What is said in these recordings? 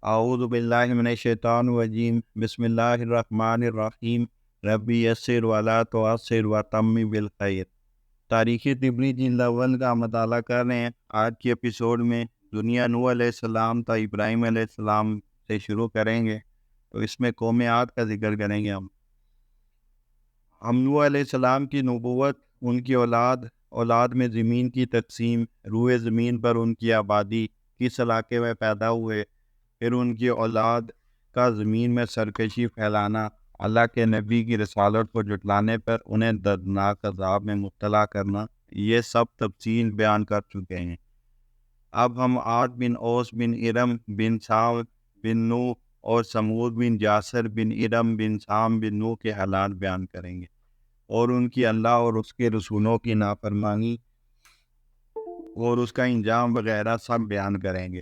اعوذ باللہ من الشیطان الرجیم بسم اللہ الرحمن الرحیم ربی یسر ولا تعسر وتمم بالخیر۔ تاریخ طبری جلد اول کا مطالعہ کر رہے ہیں۔ آج کے ایپیسوڈ میں دنیا نوح علیہ السلام تا ابراہیم علیہ السلام سے شروع کریں گے، تو اس میں قوم عاد کا ذکر کریں گے۔ ہم نوح علیہ السلام کی نبوت، ان کی اولاد میں زمین کی تقسیم، روئے زمین پر ان کی آبادی، کس علاقے میں پیدا ہوئے، پھر ان کی اولاد کا زمین میں سرکشی پھیلانا، اللہ کے نبی کی رسالت کو جھٹلانے پر انہیں دردناک عذاب میں مبتلا کرنا، یہ سب تفصیل بیان کر چکے ہیں۔ اب ہم عاد بن اوس بن ارم بن سام بن نوح اور سمود بن جاسر بن ارم بن سام بن نوح کے حالات بیان کریں گے، اور ان کی اللہ اور اس کے رسولوں کی نافرمانی اور اس کا انجام وغیرہ سب بیان کریں گے۔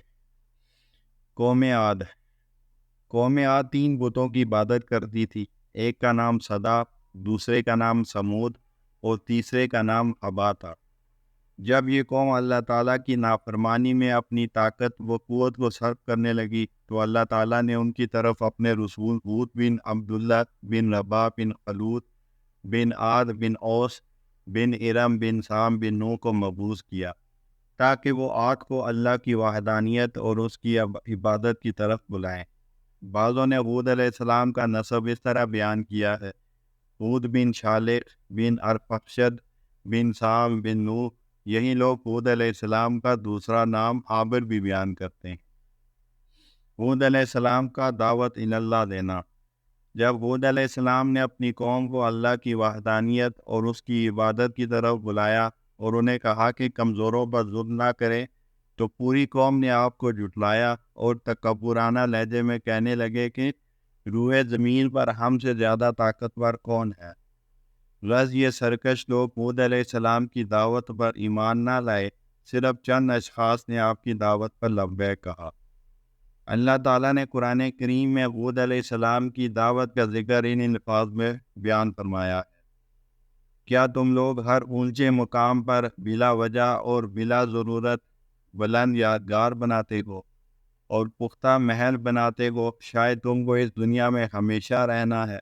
قوم عاد 3 بتوں کی عبادت کرتی تھی۔ ایک کا نام صدا، دوسرے کا نام سمود اور تیسرے کا نام حبا تھا۔ جب یہ قوم اللہ تعالیٰ کی نافرمانی میں اپنی طاقت و قوت کو صرف کرنے لگی، تو اللہ تعالیٰ نے ان کی طرف اپنے رسول ہود بن عبداللہ بن ربا بن خلود بن عاد بن اوس بن ارم بن سام بن نوح کو مبعوث کیا، تاکہ وہ عاد کو اللہ کی وحدانیت اور اس کی عبادت کی طرف بلائیں۔ بعضوں نے ہود علیہ السلام کا نسب اس طرح بیان کیا ہے: ہود بن شالق بن ارفخشد بن سام بن نوح۔ یہی لوگ ہود علیہ السلام کا دوسرا نام عابر بھی بیان کرتے ہیں۔ ہود علیہ السلام کا دعوت اللہ دینا۔ جب ہود علیہ السلام نے اپنی قوم کو اللہ کی وحدانیت اور اس کی عبادت کی طرف بلایا اور انہیں کہا کہ کمزوروں پر ظلم نہ کریں، تو پوری قوم نے آپ کو جھٹلایا اور تکبرانہ لہجے میں کہنے لگے کہ روئے زمین پر ہم سے زیادہ طاقتور کون ہے۔ غرض یہ سرکش لوگ ہود علیہ السلام کی دعوت پر ایمان نہ لائے، صرف چند اشخاص نے آپ کی دعوت پر لبیک کہا۔ اللہ تعالیٰ نے قرآن کریم میں ہود علیہ السلام کی دعوت کا ذکر ان الفاظ میں بیان فرمایا ہے: کیا تم لوگ ہر اونچے مقام پر بلا وجہ اور بلا ضرورت بلند یادگار بناتے ہو اور پختہ محل بناتے ہو؟ شاید تم کو اس دنیا میں ہمیشہ رہنا ہے،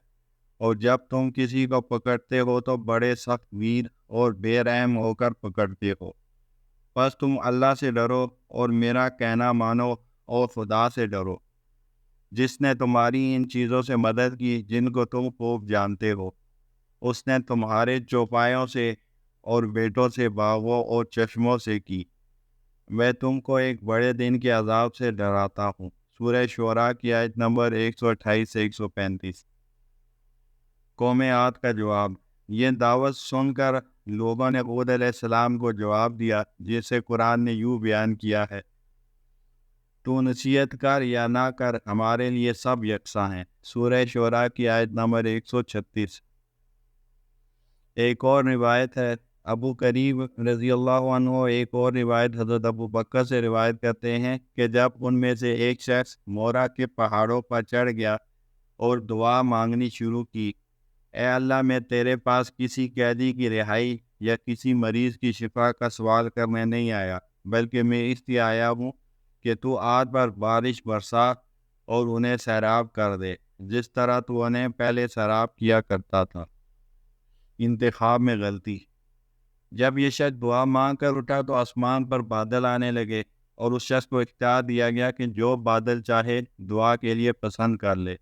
اور جب تم کسی کو پکڑتے ہو تو بڑے سخت ویر اور بے رحم ہو کر پکڑتے ہو۔ بس تم اللہ سے ڈرو اور میرا کہنا مانو اور خدا سے ڈرو، جس نے تمہاری ان چیزوں سے مدد کی جن کو تم خوب جانتے ہو۔ اس نے تمہارے چوپایوں سے اور بیٹوں سے، باغوں اور چشموں سے کی۔ میں تم کو ایک بڑے دن کے عذاب سے ڈراتا ہوں۔ سورہ شعراء کی آیت نمبر 128 سے 135۔ قوم عاد کا جواب۔ یہ دعوت سن کر لوگوں نے ہود علیہ السلام کو جواب دیا، جسے قرآن نے یوں بیان کیا ہے: تو نصیحت کر یا نہ کر، ہمارے لیے سب یکساں ہیں۔ سورہ شعراء کی آیت نمبر 136۔ ایک اور روایت ہے، ابو قریب رضی اللہ عنہ ایک اور روایت حضرت ابو بکر سے روایت کرتے ہیں کہ جب ان میں سے ایک شخص مورا کے پہاڑوں پر چڑھ گیا اور دعا مانگنی شروع کی: اے اللہ، میں تیرے پاس کسی قیدی کی رہائی یا کسی مریض کی شفا کا سوال کرنے نہیں آیا، بلکہ میں اس لیے آیا ہوں کہ تو عاد پر بارش برسا اور انہیں سیراب کر دے، جس طرح تو انہیں پہلے سیراب کیا کرتا تھا۔ انتخاب میں غلطی۔ جب یہ شخص دعا مانگ کر اٹھا تو آسمان پر بادل آنے لگے، اور اس شخص کو اختیار دیا گیا کہ جو بادل چاہے دعا کے لیے پسند کر لے۔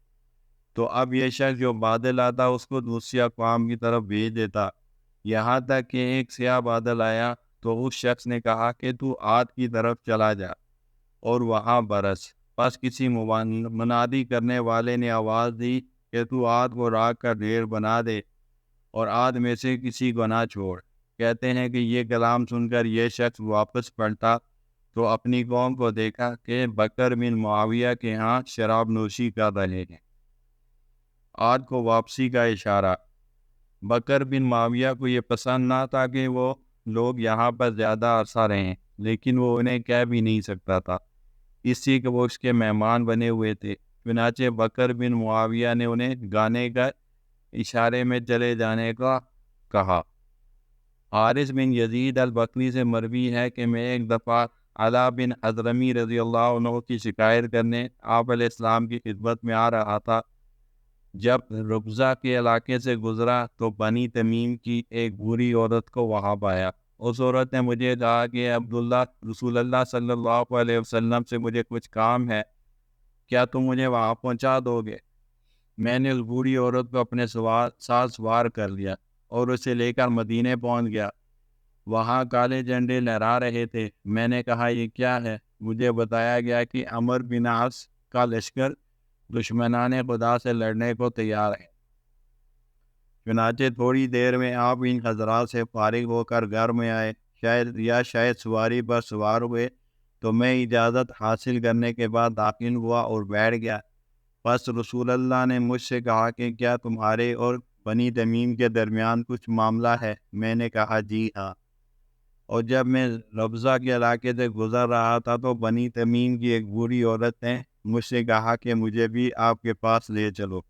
تو اب یہ شخص جو بادل آتا اس کو دوسری اقوام کی طرف بھیج دیتا، یہاں تک کہ ایک سیاہ بادل آیا تو اس شخص نے کہا کہ تو عاد کی طرف چلا جا اور وہاں برس۔ پس کسی منادی کرنے والے نے آواز دی کہ تو عاد کو راکھ کا ڈھیر بنا دے اور عاد میں سے کسی کو نہ چھوڑ۔ کہتے ہیں کہ یہ کلام سن کر یہ شخص واپس پلٹا تو اپنی قوم کو دیکھا کہ بکر بن معاویہ کے ہاں شراب نوشی کر رہے ہیں۔ عاد کو واپسی کا اشارہ۔ بکر بن معاویہ کو یہ پسند نہ تھا کہ وہ لوگ یہاں پر زیادہ عرصہ رہیں، لیکن وہ انہیں کہہ بھی نہیں سکتا تھا، اس لیے کہ وہ اس کے مہمان بنے ہوئے تھے۔ چنانچہ بکر بن معاویہ نے انہیں گانے کا اشارے میں چلے جانے کا کہا۔ حارث بن یزید البکری سے مروی ہے کہ میں ایک دفعہ علا بن حضرمی رضی اللہ عنہ کی شکایت کرنے آپ علیہ السلام کی خدمت میں آ رہا تھا۔ جب ربضہ کے علاقے سے گزرا تو بنی تمیم کی ایک بوڑھی عورت کو وہاں پایا۔ اس عورت نے مجھے کہا کہ عبداللہ، رسول اللہ صلی اللہ علیہ وسلم سے مجھے کچھ کام ہے، کیا تم مجھے وہاں پہنچا دو گے؟ میں نے اس بوڑھی عورت کو اپنے ساتھ سوار کر لیا اور اسے لے کر مدینے پہنچ گیا۔ وہاں کالے جھنڈے لہرا رہے تھے۔ میں نے کہا یہ کیا ہے؟ مجھے بتایا گیا کہ عمرو بن عاص کا لشکر دشمنان خدا سے لڑنے کو تیار ہے۔ چنانچہ تھوڑی دیر میں آپ ان حضرات سے فارغ ہو کر گھر میں آئے، شاید سواری پر سوار ہوئے، تو میں اجازت حاصل کرنے کے بعد داخل ہوا اور بیٹھ گیا۔ پس رسول اللہ نے مجھ سے کہا کہ کیا تمہارے اور بنی تمیم کے درمیان کچھ معاملہ ہے؟ میں نے کہا جی ہاں۔ اور جب میں ربضہ کے علاقے سے گزر رہا تھا تو بنی تمیم کی ایک بوڑھی عورت نے مجھ سے کہا کہ مجھے بھی آپ کے پاس لے چلو،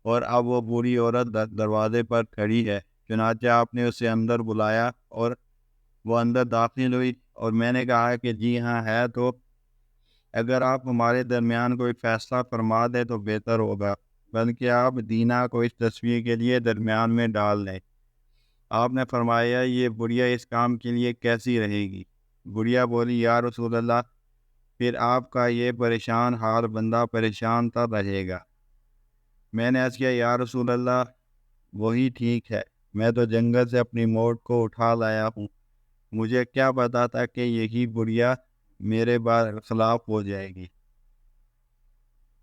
اور اب وہ بوڑھی عورت دروازے پر کھڑی ہے۔ چنانچہ آپ نے اسے اندر بلایا اور وہ اندر داخل ہوئی، اور میں نے کہا کہ جی ہاں ہے، تو اگر آپ ہمارے درمیان کوئی فیصلہ فرما دیں تو بہتر ہوگا، بلکہ آپ دینہ کو اس تصویر کے لیے درمیان میں ڈال دیں۔ آپ نے فرمایا یہ بڑھیا اس کام کے لیے کیسی رہے گی؟ بڑھیا بولی یا رسول اللہ، پھر آپ کا یہ پریشان حال بندہ پریشان تر رہے گا۔ میں نے عرض کیا یا رسول اللہ وہی ٹھیک ہے، میں تو جنگل سے اپنی موت کو اٹھا لایا ہوں، مجھے کیا پتا تھا کہ یہی بڑھیا میرے خلاف ہو جائے گی۔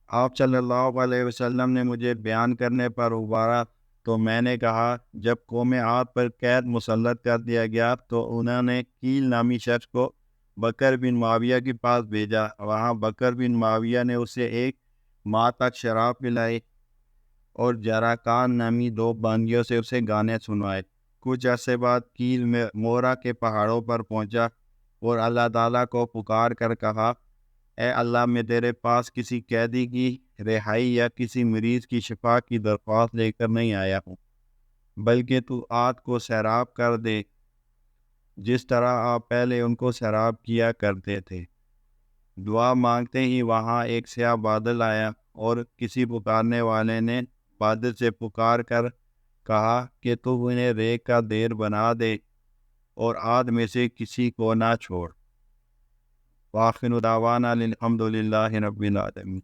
آپ صلی اللہ علیہ وسلم نے مجھے بیان کرنے پر ابھارا تو میں نے کہا جب قوم عاد پر قید مسلط کر دیا گیا تو انہوں نے کیل نامی شخص کو بکر بن معاویہ کے پاس بھیجا۔ وہاں بکر بن معاویہ نے اسے ایک ماہ تک شراب پلائی اور جراکان نامی دو بانگیوں سے اسے گانے سنوائے۔ کچھ عرصے بعد کیل میں مورا کے پہاڑوں پر پہنچا اور اللہ تعالیٰ کو پکار کر کہا اے اللہ، میں تیرے پاس کسی قیدی کی رہائی یا کسی مریض کی شفا کی درخواست لے کر نہیں آیا ہوں، بلکہ تو عاد کو سیراب کر دے جس طرح آپ پہلے ان کو سیراب کیا کرتے تھے۔ دعا مانگتے ہی وہاں ایک سیاہ بادل آیا اور کسی پکارنے والے نے بادل سے پکار کر کہا کہ تو انہیں ریگ کا دیر بنا دے اور عاد میں سے کسی کو نہ چھوڑ۔ وآخر دعوانا الحمد للہ رب العالمین۔